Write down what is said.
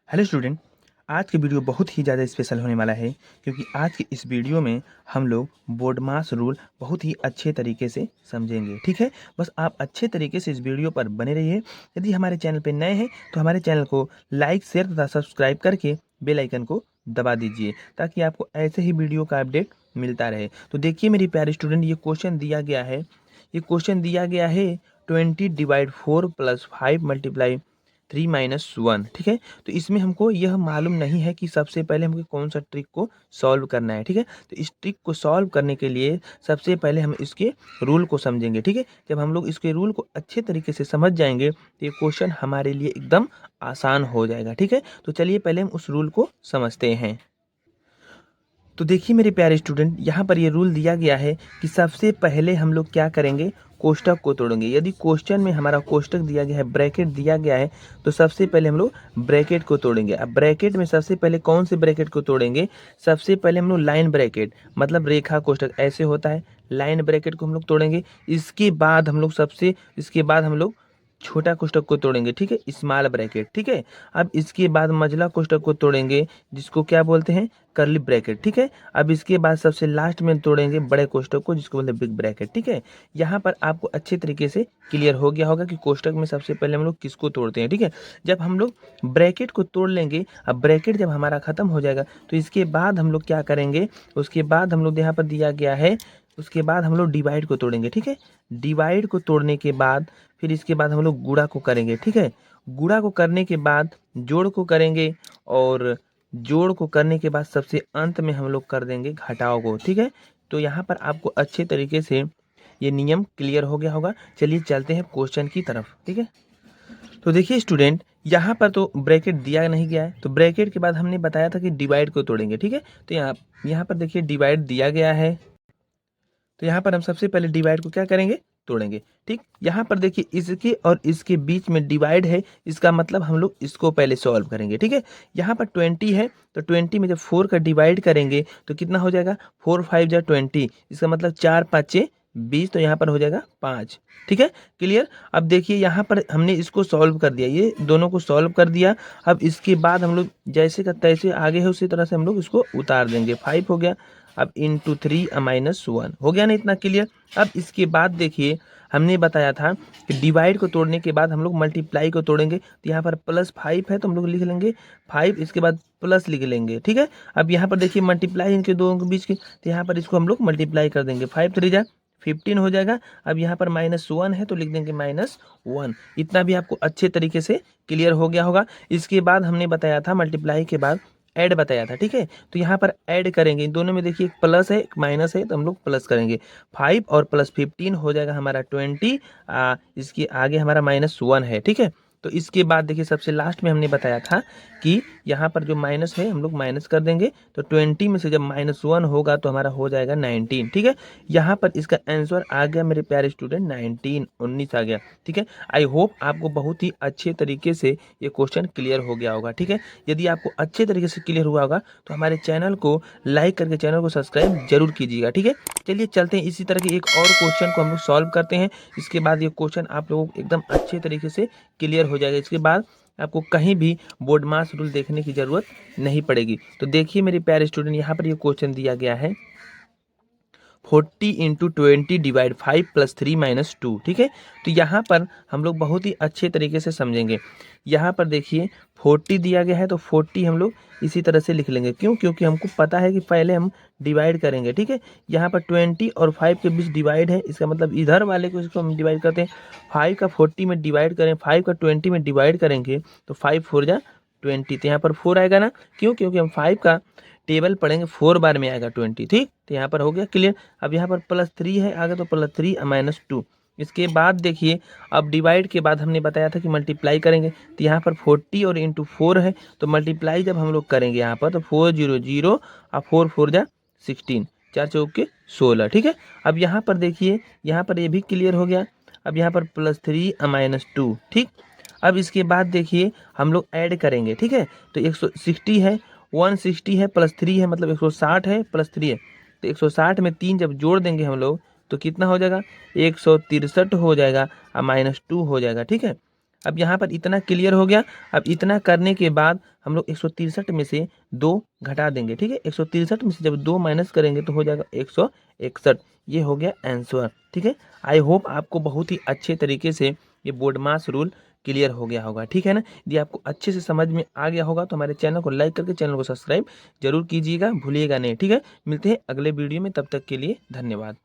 Hello student. आज की video बहुत ही ज़्यादा स्पेशल होने वाला है क्योंकि आज की इस वीडियो में हम लोग बोर्ड मास रूल बहुत ही अच्छे तरीके से समझेंगे। ठीक है, बस आप अच्छे तरीके से इस वीडियो पर बने रहिए। यदि हमारे चैनल पर नए हैं तो हमारे चैनल को लाइक, शेयर तथा सब्सक्राइब करके बेल आइकन को दबा दीजिए ताकि आपको ऐसे ही वीडियो का अपडेट मिलता रहे। तो देखिए मेरे प्यारे स्टूडेंट, ये क्वेश्चन दिया गया है 20/4 + 5 × 3 - 1। ठीक है, तो इसमें हमको यह मालूम नहीं है कि सबसे पहले हमको कौन सा ट्रिक को सॉल्व करना है। ठीक है, तो इस ट्रिक को सॉल्व करने के लिए सबसे पहले हम इसके रूल को समझेंगे। ठीक है, जब हम लोग इसके रूल को अच्छे तरीके से समझ जाएंगे तो ये क्वेश्चन हमारे लिए एकदम आसान हो जाएगा। ठीक है, तो चलिए पहले हम उस रूल को समझते हैं। तो देखिए मेरे प्यारे स्टूडेंट, यहाँ पर ये रूल दिया गया है कि सबसे पहले हम लोग क्या करेंगे, कोष्टक को तोड़ेंगे। यदि क्वेश्चन में हमारा कोष्टक दिया गया है, ब्रैकेट दिया गया है, तो सबसे पहले हम लोग ब्रैकेट को तोड़ेंगे। अब ब्रैकेट में सबसे पहले कौन से ब्रैकेट को तोड़ेंगे, सबसे पहले हम लोग लाइन ब्रैकेट मतलब रेखा कोष्टक ऐसे होता है, लाइन ब्रैकेट को हम लोग तोड़ेंगे। इसके बाद हम लोग छोटा कोष्टक को तोड़ेंगे। ठीक है, स्मॉल ब्रैकेट। ठीक है, अब इसके बाद मझला कोष्टक को तोड़ेंगे जिसको क्या बोलते हैं, कर्ली ब्रैकेट। ठीक है, अब इसके बाद सबसे लास्ट में तोड़ेंगे बड़े कोष्टक को जिसको बोलते हैं बिग ब्रैकेट। ठीक है, यहाँ पर आपको अच्छे तरीके से क्लियर हो गया होगा कि कोष्टक में सबसे पहले हम लोग किसको तोड़ते हैं। ठीक है, जब हम लोग ब्रैकेट को तोड़ लेंगे, अब ब्रैकेट जब हमारा खत्म हो जाएगा तो इसके बाद हम लोग क्या करेंगे, उसके बाद हम लोग यहाँ पर दिया गया है, उसके बाद हम लोग डिवाइड को तोड़ेंगे। ठीक है, डिवाइड को तोड़ने के बाद फिर इसके बाद हम लोग गुणा को करेंगे। ठीक है, गुणा को करने के बाद जोड़ को करेंगे और जोड़ को करने के बाद सबसे अंत में हम लोग कर देंगे घटाव को। ठीक है, तो यहाँ पर आपको अच्छे तरीके से ये नियम क्लियर हो गया होगा। चलिए चलते हैं क्वेश्चन की तरफ। ठीक है, तो देखिए स्टूडेंट, यहाँ पर तो ब्रैकेट दिया नहीं गया है, तो ब्रैकेट के बाद हमने बताया था कि डिवाइड को तोड़ेंगे। ठीक है, तो यहाँ पर देखिए डिवाइड दिया गया है, तो यहाँ पर हम सबसे पहले डिवाइड को क्या करेंगे, तोड़ेंगे। ठीक, यहाँ पर देखिए इसके और इसके बीच में डिवाइड है, इसका मतलब हम लोग इसको पहले सॉल्व करेंगे। ठीक है, यहाँ पर 20 है तो 20 में जब 4 का डिवाइड करेंगे तो कितना हो जाएगा, 4 5 जा 20, इसका मतलब 4 5 20, तो यहाँ पर हो जाएगा 5। ठीक है, क्लियर। अब देखिए यहाँ पर हमने इसको सॉल्व कर दिया, ये दोनों को सॉल्व कर दिया। अब इसके बाद हम लोग जैसे का तैसे आगे है उसी तरह से हम लोग इसको उतार देंगे। 5 हो गया, अब इंटू 3 -1 हो गया ना, इतना क्लियर। अब इसके बाद देखिए हमने बताया था कि डिवाइड को तोड़ने के बाद हम लोग मल्टीप्लाई को तोड़ेंगे, तो यहाँ पर +5 है तो हम लोग लिख लेंगे 5, इसके बाद प्लस लिख लेंगे। ठीक है, अब यहाँ पर देखिए मल्टीप्लाई इनके दोनों के बीच की, तो यहाँ पर इसको हम लोग मल्टीप्लाई कर देंगे। 5 3 जा 15 हो जाएगा। अब यहाँ पर -1 है तो लिख देंगे -1। इतना भी आपको अच्छे तरीके से क्लियर हो गया होगा। इसके बाद हमने बताया था मल्टीप्लाई के बाद ऐड बताया था। ठीक है, तो यहाँ पर ऐड करेंगे, इन दोनों में देखिए एक प्लस है एक माइनस है, तो हम लोग प्लस करेंगे। 5 और +15 हो जाएगा हमारा 20। इसके आगे हमारा -1 है। ठीक है, तो इसके बाद देखिए सबसे लास्ट में हमने बताया था कि यहाँ पर जो माइनस है हम लोग माइनस कर देंगे, तो 20 में से जब -1 होगा तो हमारा हो जाएगा 19। ठीक है, यहाँ पर इसका आंसर आ गया मेरे प्यारे स्टूडेंट 19 आ गया। ठीक है, आई होप आपको बहुत ही अच्छे तरीके से ये क्वेश्चन क्लियर हो गया होगा। ठीक है, यदि आपको अच्छे तरीके से क्लियर हुआ होगा तो हमारे चैनल को लाइक करके चैनल को सब्सक्राइब जरूर कीजिएगा। ठीक है, चलिए चलते हैं इसी तरह के एक और क्वेश्चन को हम लोग सॉल्व करते हैं। इसके बाद ये क्वेश्चन आप लोगों को एकदम अच्छे तरीके से क्लियर हो जाएगा। इसके बाद आपको कहीं भी बोर्ड मास रूल देखने की ज़रूरत नहीं पड़ेगी। तो देखिए मेरे प्यारे स्टूडेंट, यहाँ पर ये क्वेश्चन दिया गया है 40 × 20 / 5 + 3 - 2। ठीक है, तो यहाँ पर हम लोग बहुत ही अच्छे तरीके से समझेंगे। यहाँ पर देखिए 40 दिया गया है तो 40 हम लोग इसी तरह से लिख लेंगे। क्यों, क्योंकि हमको पता है कि पहले हम डिवाइड करेंगे। ठीक है, यहाँ पर 20 और 5 के बीच डिवाइड है, इसका मतलब इधर वाले को इसको हम डिवाइड करते हैं। 5 का 40 में डिवाइड करें, 5 का 20 में डिवाइड करेंगे तो 5 4 जा 20, तो यहाँ पर 4 आएगा ना। क्यों, क्योंकि हम 5 का टेबल पढ़ेंगे 4 बार में आएगा 20। ठीक, तो यहाँ पर हो गया क्लियर। अब यहाँ पर +3 है आगे, तो +3 -2। इसके बाद देखिए अब डिवाइड के बाद हमने बताया था कि मल्टीप्लाई करेंगे, तो यहाँ पर 40 और इंटू 4 है, तो मल्टीप्लाई जब हम लोग करेंगे यहाँ पर तो 4 0 0 और 4 4 जा 16, 4 चौके 16। ठीक है, अब यहाँ पर देखिए यहाँ पर ये भी क्लियर हो गया। अब यहाँ पर +3 -2। ठीक, अब इसके बाद देखिए हम लोग ऐड करेंगे। ठीक है, तो 160 है, 160 है +3 है, मतलब 160 है +3 है, तो 160 में 3 जब जोड़ देंगे हम लोग तो कितना हो जाएगा, 163 हो जाएगा और -2 हो जाएगा। ठीक है, अब यहाँ पर इतना क्लियर हो गया। अब इतना करने के बाद हम लोग 163 में से 2 घटा देंगे, ठीक है। 163 में से जब 2 माइनस करेंगे तो हो जाएगा 161। ये हो गया आंसर, ठीक है। आई होप आपको बहुत ही अच्छे तरीके से ये बोर्ड मास रूल क्लियर हो गया होगा, ठीक है ना। यदि आपको अच्छे से समझ में आ गया होगा तो हमारे चैनल को लाइक करके चैनल को सब्सक्राइब जरूर कीजिएगा, भूलिएगा नहीं, ठीक है। मिलते हैं अगले वीडियो में, तब तक के लिए धन्यवाद।